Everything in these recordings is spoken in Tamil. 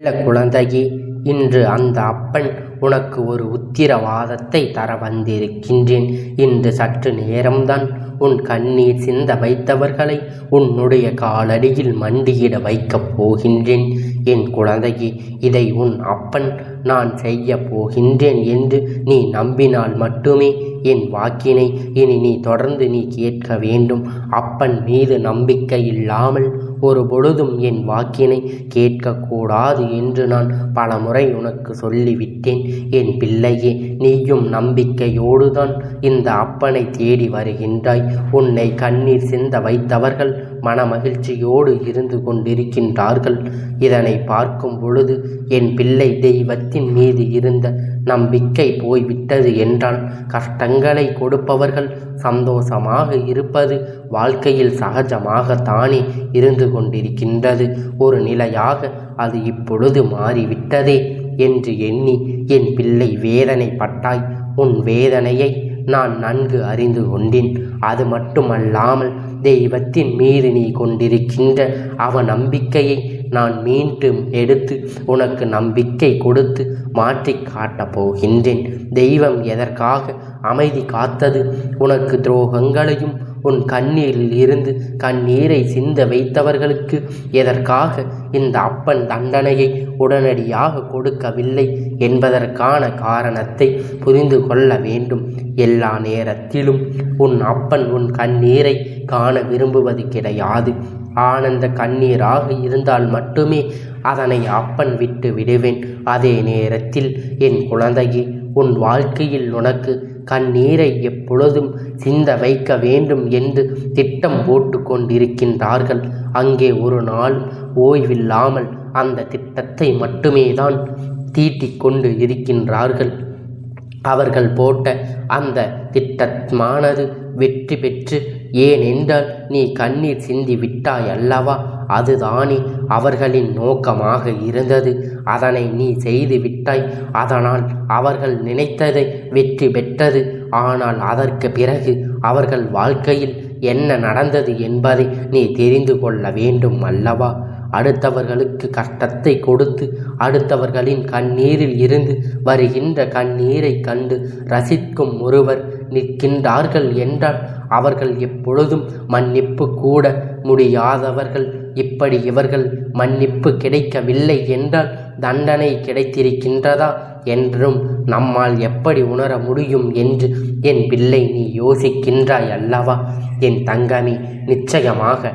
நல்ல குழந்தையே, இன்று அந்த அப்பன் உனக்கு ஒரு உத்திரவாதத்தை தர வந்திருக்கின்றேன். இன்று சற்று நேரம்தான் உன் கண்ணீர் சிந்த வைத்தவர்களை உன்னுடைய காலடியில் மண்டியிட வைக்கப் போகின்றேன். என் குழந்தையே, இதை உன் அப்பன் நான் செய்ய போகின்றேன் என்று நீ நம்பினால் மட்டுமே என் வாக்கினை இனி நீ தொடர்ந்து கேட்க வேண்டும். அப்பன் மீது நம்பிக்கை இல்லாமல் ஒரு பொழுதும் என் வாக்கினை கேட்கக்கூடாது என்று நான் பலமுறை உனக்கு சொல்லிவிட்டேன். என் பிள்ளையே, நீயும் நம்பிக்கையோடுதான் இந்த அப்பனை தேடி வருகின்றாய். உன்னை கண்ணீர் சிந்த வைத்தவர்கள் மனமகிழ்ச்சியோடு இருந்து கொண்டிருக்கின்றார்கள். இதனை பார்க்கும் பொழுது என் பிள்ளை தெய்வத்தின் மீது இருந்த நம்பிக்கை போய்விட்டது என்றால் கஷ்டங்களை கொடுப்பவர்கள் சந்தோஷமாக இருப்பது வாழ்க்கையில் சகஜமாகத்தானே இருந்து கொண்டிருக்கின்றது. ஒரு நிலையாக அது இப்பொழுது மாறிவிட்டதே என்று எண்ணி என் பிள்ளை வேதனைப்பட்டாய். உன் வேதனையை நான் நன்கு அறிந்து கொண்டேன். அது மட்டுமல்லாமல் தெய்வத்தின் மீது நீ கொண்டிருக்கின்ற நம்பிக்கையை நான் மீண்டும் எடுத்து உனக்கு நம்பிக்கை கொடுத்து மாற்றி காட்டப் போகின்றேன். தெய்வம் எதற்காக அமைதி காத்தது? உனக்கு துரோகங்களையும் உன் கண்ணீரில் இருந்து கண்ணீரை சிந்த வைத்தவர்களுக்கு எதற்காக இந்த அப்பன் தண்டனையை உடனடியாக கொடுக்கவில்லை என்பதற்கான காரணத்தை புரிந்து கொள்ள வேண்டும். எல்லா நேரத்திலும் உன் அப்பன் உன் கண்ணீரை காண விரும்புவது கிடையாது. ஆனந்த கண்ணீராக இருந்தால் மட்டுமே அதனை அப்பன் விட்டு விடுவேன். அதே நேரத்தில் என் குழந்தையே, உன் வாழ்க்கையில் உனக்கு கண்ணீரை எப்பொழுதும் சிந்த வைக்க வேண்டும் என்று திட்டம் போட்டு கொண்டிருக்கின்றார்கள். அங்கே ஒரு நாளும் ஓய்வில்லாமல் அந்த திட்டத்தை மட்டுமே தான் தீட்டிக் கொண்டு இருக்கின்றார்கள். அவர்கள் போட்ட அந்த திட்டமானது வெற்றி பெற்று, ஏனென்றால் நீ கண்ணீர் சிந்தி விட்டாய் அல்லவா? அதுதானே அவர்களின் நோக்கமாக இருந்தது. அதனை நீ செய்து விட்டாய். அதனால் அவர்கள் நினைத்ததை வெற்றி பெற்றது. ஆனால் அதற்கு பிறகு அவர்கள் வாழ்க்கையில் என்ன நடந்தது என்பதை நீ தெரிந்து கொள்ள வேண்டும் அல்லவா? அடுத்தவர்களுக்கு கஷ்டத்தை கொடுத்து அடுத்தவர்களின் கண்ணீரில் இருந்து வருகின்ற கண்ணீரை கண்டு ரசிக்கும் ஒருவர் நிற்கின்றார்கள் என்றால் அவர்கள் எப்பொழுதும் மன்னிப்பு கூட முடியாதவர்கள். இப்படி இவர்கள் மன்னிப்பு கிடைக்கவில்லை என்றால் தண்டனை கிடைத்திருக்கின்றதா என்றும் நம்மால் எப்படி உணர முடியும் என்று என் பிள்ளை நீ யோசிக்கின்றாய் அல்லவா? என் தங்கமே, நிச்சயமாக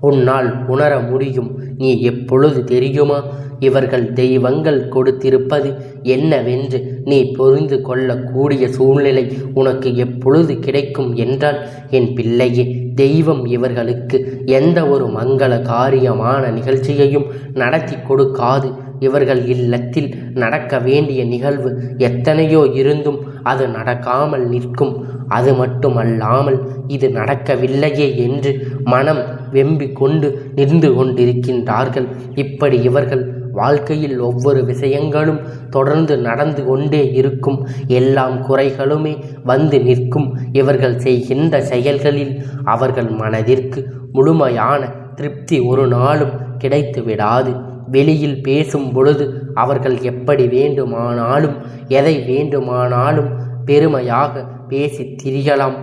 உன்னால் உணர முடியும். நீ எப்பொழுது தெரியுமா? இவர்கள் தெய்வங்கள் கொடுத்திருப்பது என்னவென்று நீ புரிந்து கொள்ளக்கூடிய சூழ்நிலை உனக்கு எப்பொழுது கிடைக்கும் என்றால், என் பிள்ளையே, தெய்வம் இவர்களுக்கு எந்த ஒரு மங்கள காரியமான நிகழ்ச்சியையும் நடத்தி கொடுக்காது. இவர்கள் இல்லத்தில் நடக்க வேண்டிய நிகழ்வு எத்தனையோ இருந்தும் அது நடக்காமல் நிற்கும். அது மட்டுமல்லாமல் இது நடக்கவில்லையே என்று மனம் வெம்பி கொண்டு நின்று கொண்டிருக்கின்றார்கள். இப்படி இவர்கள் வாழ்க்கையில் ஒவ்வொரு விஷயங்களும் தொடர்ந்து நடந்து கொண்டே இருக்கும். எல்லாம் குறைகளுமே வந்து நிற்கும். இவர்கள் செய்கின்ற செயல்களில் அவர்கள் மனதிற்கு முழுமையான திருப்தி ஒரு நாளும் கிடைத்து விடாது. வெளியில் பேசும் பொழுது அவர்கள் எப்படி வேண்டுமானாலும் எதை வேண்டுமானாலும் பெருமையாக பேசி திரியலாம்.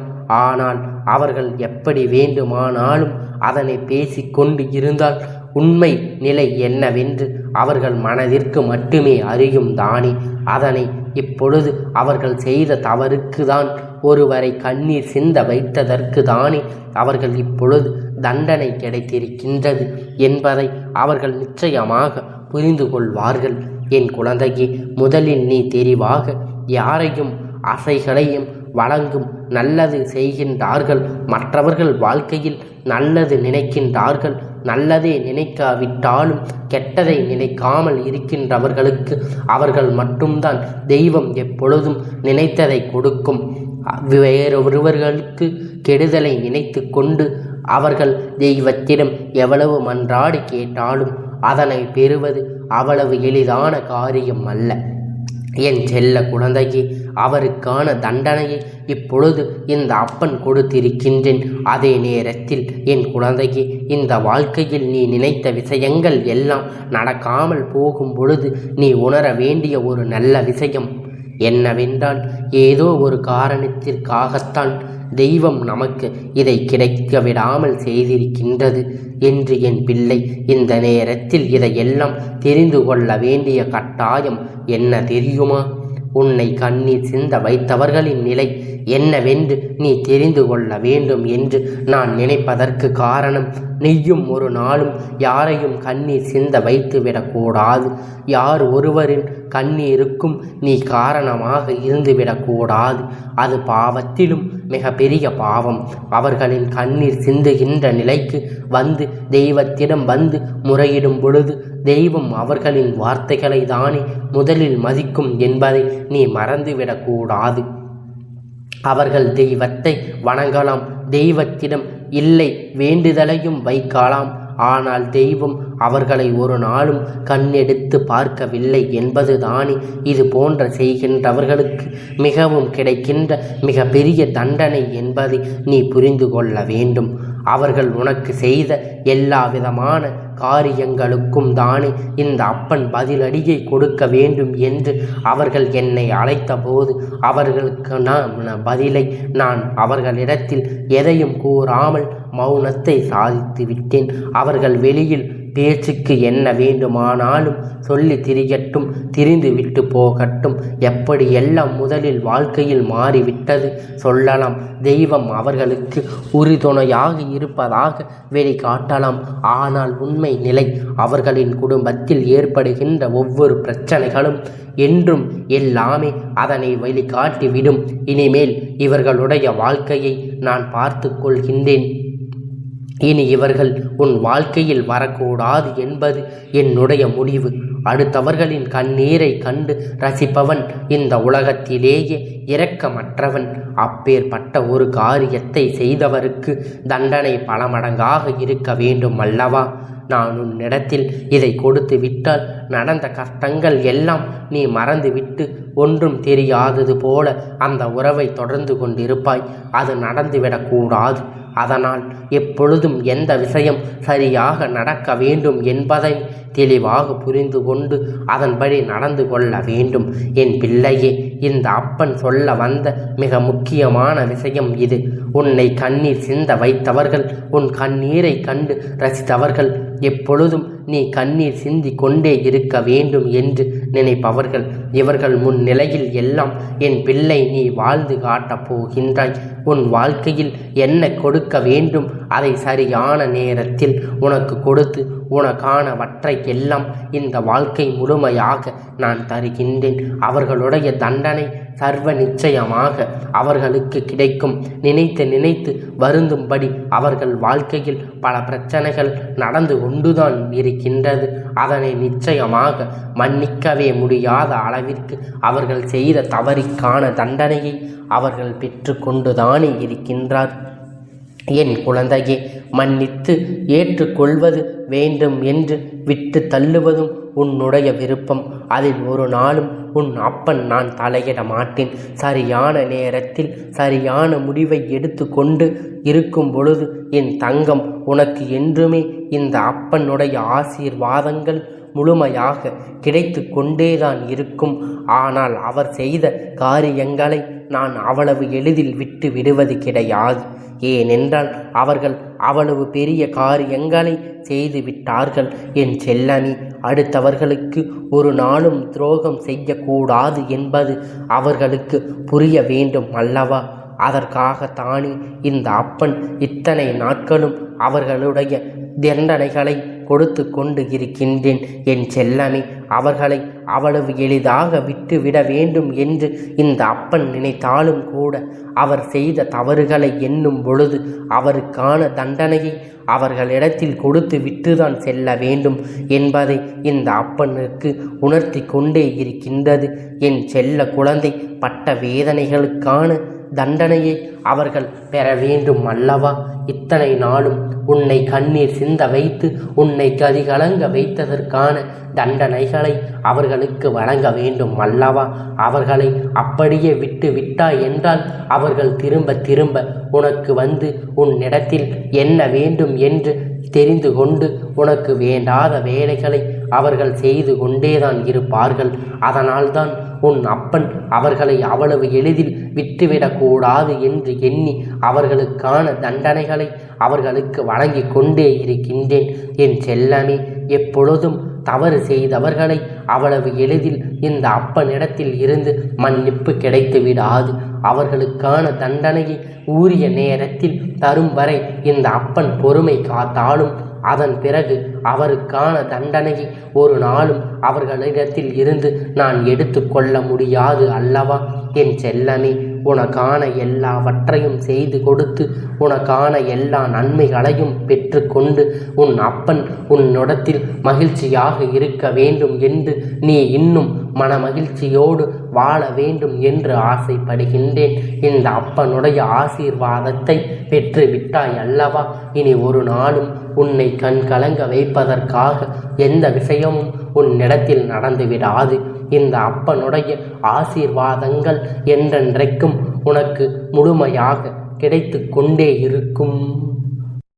ஆனால் அவர்கள் எப்படி வேண்டுமானாலும் அதனை பேசிக்கொண்டு இருந்தால் உண்மை நிலை என்னவென்று அவர்கள் மனதிற்கு மட்டுமே அறியும் தானே. அதனை இப்பொழுது அவர்கள் செய்த தவறுக்கு தான், ஒருவரை கண்ணீர் சிந்த வைத்ததற்கு தானே அவர்கள் இப்பொழுது தண்டனை கிடைத்திருக்கின்றது என்பதை அவர்கள் நிச்சயமாக புரிந்து கொள்வார்கள். என் குழந்தையே, முதலில் நீ தெரிவாக யாரையும் அசைகளையும் வழங்கும் நல்லது செய்கின்றார்கள். மற்றவர்கள் வாழ்க்கையில் நல்லது நினைக்கின்றார்கள். நல்லதே நினைக்காவிட்டாலும் கெட்டதை நினைக்காமல் இருக்கின்றவர்களுக்கு அவர்கள் மட்டும்தான் தெய்வம் எப்பொழுதும் நினைத்ததை கொடுக்கும். வேறொருவர்களுக்கு கெடுதலை நினைத்து கொண்டு அவர்கள் தெய்வத்திடம் எவ்வளவு மன்றாடி கேட்டாலும் அதனை பெறுவது அவ்வளவு எளிதான காரியம் அல்ல. என் செல்ல குழந்தைக்கு, அவருக்கான தண்டனையை இப்பொழுது இந்த அப்பன் கொடுத்திருக்கின்றேன். அதே நேரத்தில் என் குழந்தையே, இந்த வாழ்க்கையில் நீ நினைத்த விஷயங்கள் எல்லாம் நடக்காமல் போகும் பொழுது நீ உணர வேண்டிய ஒரு நல்ல விஷயம் என்னவென்றால், ஏதோ ஒரு காரணத்திற்காகத்தான் தெய்வம் நமக்கு இதை கிடைக்க விடாமல் செய்திருக்கின்றது என்று என் பிள்ளை இந்த நேரத்தில் இதையெல்லாம் தெரிந்து கொள்ள வேண்டிய கட்டாயம் என்ன தெரியுமா? உன்னை கண்ணீர் சிந்த வைத்தவர்களின் நிலை என்னவென்று நீ தெரிந்து கொள்ள வேண்டும் என்று நான் நினைப்பதற்கு காரணம், நீயும் ஒரு நாளும் யாரையும் கண்ணீர் சிந்த வைத்து விடக்கூடாது. யார் ஒருவரின் கண்ணீருக்கும் நீ காரணமாக இருந்துவிடக்கூடாது. அது பாவத்திலும் மிக பெரிய பாவம். அவர்களின் கண்ணீர் சிந்துகின்ற நிலைக்கு வந்து தெய்வத்திடம் வந்து முறையிடும் பொழுது தெய்வம் அவர்களின் வார்த்தைகளை தானே முதலில் மதிக்கும் என்பதை நீ மறந்துவிடக்கூடாது. அவர்கள் தெய்வத்தை வணங்கலாம், தெய்வத்திடம் இல்லை வேண்டுதலையும் வைக்கலாம். ஆனால் தெய்வம் அவர்களை ஒரு நாளும் கண்ணெடுத்து பார்க்கவில்லை என்பது தானே இது போன்ற செய்கின்றவர்களுக்கு மிகவும் கிடைக்கின்ற மிக பெரிய தண்டனை என்பதை நீ புரிந்து கொள்ள வேண்டும். அவர்கள் உனக்கு செய்த எல்லா விதமான காரியங்களுக்கும் தானே இந்த அப்பன் பதிலடியை கொடுக்க வேண்டும் என்று அவர்கள் என்னை அழைத்த போது அவர்களுக்கு பதிலை நான் அவர்களிடத்தில் எதையும் கூறாமல் மௌனத்தை சாதித்து விட்டேன். அவர்கள் வெளியில் பேச்சுக்கு என்ன வேண்டுமானாலும் சொல்லி திரியட்டும், திரிந்து விட்டு போகட்டும். எப்படி எல்லாம் முதலில் வாழ்க்கையில் மாறிவிட்டது சொல்லலாம். தெய்வம் அவர்களுக்கு உறுதுணையாக இருப்பதாக வெளிக்காட்டலாம். ஆனால் உண்மை நிலை அவர்களின் குடும்பத்தில் ஏற்படுகின்ற ஒவ்வொரு பிரச்சனைகளும் என்றும் எல்லாமே அதனை வெளிக்காட்டிவிடும். இனிமேல் இவர்களுடைய வாழ்க்கையை நான் பார்த்து கொள்கின்றேன். இனி இவர்கள் உன் வாழ்க்கையில் வரக்கூடாது என்பது என்னுடைய முடிவு. அடுத்தவர்களின் கண்ணீரை கண்டு ரசிப்பவன் இந்த உலகத்திலேயே இரக்கமற்றவன். அப்பேற்பட்ட ஒரு காரியத்தை செய்தவருக்கு தண்டனை பல மடங்காக இருக்க வேண்டும் அல்லவா? நான் உன்னிடத்தில் இதை கொடுத்து விட்டால் நடந்த கஷ்டங்கள் எல்லாம் நீ மறந்துவிட்டு ஒன்றும் தெரியாதது போல அந்த உறவை தொடர்ந்து கொண்டிருப்பாய். அது நடந்துவிடக்கூடாது. அதனால் எப்பொழுதும் எந்த விஷயம் சரியாக நடக்க வேண்டும் என்பதை தெளிவாக புரிந்து கொண்டு அதன்படி நடந்து கொள்ள வேண்டும். என் பிள்ளையே, இந்த அப்பன் சொல்ல வந்த மிக முக்கியமான விஷயம் இது. உன்னை கண்ணீர் சிந்த வைத்தவர்கள், உன் கண்ணீரை கண்டு ரசித்தவர்கள், எப்பொழுதும் நீ கண்ணீர் சிந்தி கொண்டே இருக்க வேண்டும் என்று நினைப்பவர்கள், இவர்கள் முன் நிலையில் எல்லாம் என் பிள்ளை நீ வாழ்ந்து காட்டப் போகின்றாய். உன் வாழ்க்கையில் என்ன கொடுக்க வேண்டும் அதை சரியான நேரத்தில் உனக்கு கொடுத்து உனக்கானவற்றை எல்லாம் இந்த வாழ்க்கை முழுமையாக நான் தருகின்றேன். அவர்களுடைய தண்டனை சர்வ நிச்சயமாக அவர்களுக்கு கிடைக்கும். நினைத்து வருந்தும்படி அவர்கள் வாழ்க்கையில் பல பிரச்சனைகள் நடந்து கொண்டுதான் இருக்கின்றது. அதனை நிச்சயமாக மன்னிக்கவே முடியாத அளவிற்கு அவர்கள் செய்த தவறிக்கான தண்டனையை அவர்கள் பெற்று கொண்டுதானே இருக்கின்றார். என் குழந்தையே, மன்னித்து ஏற்றுக்கொள்வது வேண்டும் என்று விட்டு தள்ளுவதும் உன்னுடைய விருப்பம். அதில் ஒரு நாளும் உன் அப்பன் நான் தலையிட மாட்டேன். சரியான நேரத்தில் சரியான முடிவை எடுத்து கொண்டு இருக்கும் பொழுது என் தங்கம், உனக்கு என்றுமே இந்த அப்பனுடைய ஆசீர்வாதங்கள் முழுமையாக கிடைத்து கொண்டேதான் இருக்கும். ஆனால் அவர் செய்த காரியங்களை நான் அவ்வளவு எளிதில் விட்டு விடுவது கிடையாது. ஏனென்றால் அவர்கள் அவ்வளவு பெரிய காரியங்களை செய்து விட்டார்கள். என் செல்லனி, அடுத்தவர்களுக்கு ஒரு நாளும் துரோகம் செய்யக்கூடாது என்பது அவர்களுக்கு புரிய வேண்டும் அல்லவா? அதற்காகத்தானே இந்த அப்பன் இத்தனை நாட்களும் அவர்களுடைய தண்டனைகளை கொடுத்து கொண்டு இருக்கின்றேன். என் செல்லமே, அவர்களை அவ்வளவு எளிதாக விட்டுவிட வேண்டும் என்று இந்த அப்பன் நினைத்தாலும் கூட அவர் செய்த தவறுகளை எண்ணும் பொழுது அவருக்கான தண்டனையை அவர்களிடத்தில் கொடுத்து விட்டுதான் செல்ல வேண்டும் என்பதை இந்த அப்பனுக்கு உணர்த்தி கொண்டே இருக்கின்றது. என் செல்ல குழந்தை பட்ட வேதனைகளுக்கான தண்டனையை அவர்கள் பெற வேண்டும் அல்லவா? இத்தனை நாளும் உன்னை கண்ணீர் சிந்த வைத்து உன்னை உன்னை கதிகலங்க வைத்ததற்கான தண்டனைகளை அவர்களுக்கு வழங்க வேண்டும் அல்லவா? அவர்களை அப்படியே விட்டு விட்டாய் என்றால் அவர்கள் திரும்ப திரும்ப உனக்கு வந்து உன்னிடத்தில் என்ன வேண்டும் என்று தெரிந்து கொண்டு உனக்கு வேண்டாத வேலைகளை அவர்கள் செய்து கொண்டேதான் இருப்பார்கள். அதனால்தான் உன் அப்பன் அவர்களை அவ்வளவு எளிதில் விட்டுவிடக்கூடாது என்று எண்ணி அவர்களுக்கான தண்டனைகளை அவர்களுக்கு வழங்கி கொண்டே இருக்கின்றேன். என் செல்லமே, எப்பொழுதும் தவறு செய்தவர்களை அவ்வளவு எளிதில் இந்த அப்பனிடத்தில் இருந்து மன்னிப்பு கிடைத்து விடாது. அவர்களுக்கான தண்டனையை உரிய நேரத்தில் தரும் வரை இந்த அப்பன் பொறுமை காத்தாலும் அதன் பிறகு அவருக்கான தண்டனையை ஒரு நாளும் அவர்களிடத்தில் இருந்து நான் எடுத்து கொள்ள முடியாது அல்லவா? என் செல்லமே, உனக்கான எல்லாவற்றையும் செய்து கொடுத்து உனக்கான எல்லா நன்மைகளையும் பெற்று கொண்டு உன் அப்பன் உன்னிடத்தில் மகிழ்ச்சியாக இருக்க வேண்டும் என்று நீ இன்னும் மன மகிழ்ச்சியோடு வாழ வேண்டும் என்று ஆசைப்படுகின்றேன். இந்த அப்பனுடைய ஆசீர்வாதத்தை பெற்று விட்டாய் அல்லவா? இனி ஒரு நாளும் உன்னை கண் கலங்க வைப்பதற்காக எந்த விஷயமும் உன்னிடத்தில் நடந்துவிடாது. இந்த அப்பனுடைய ஆசீர்வாதங்கள் என்றென்றைக்கும் உனக்கு முழுமையாக கிடைத்து கொண்டே இருக்கும்.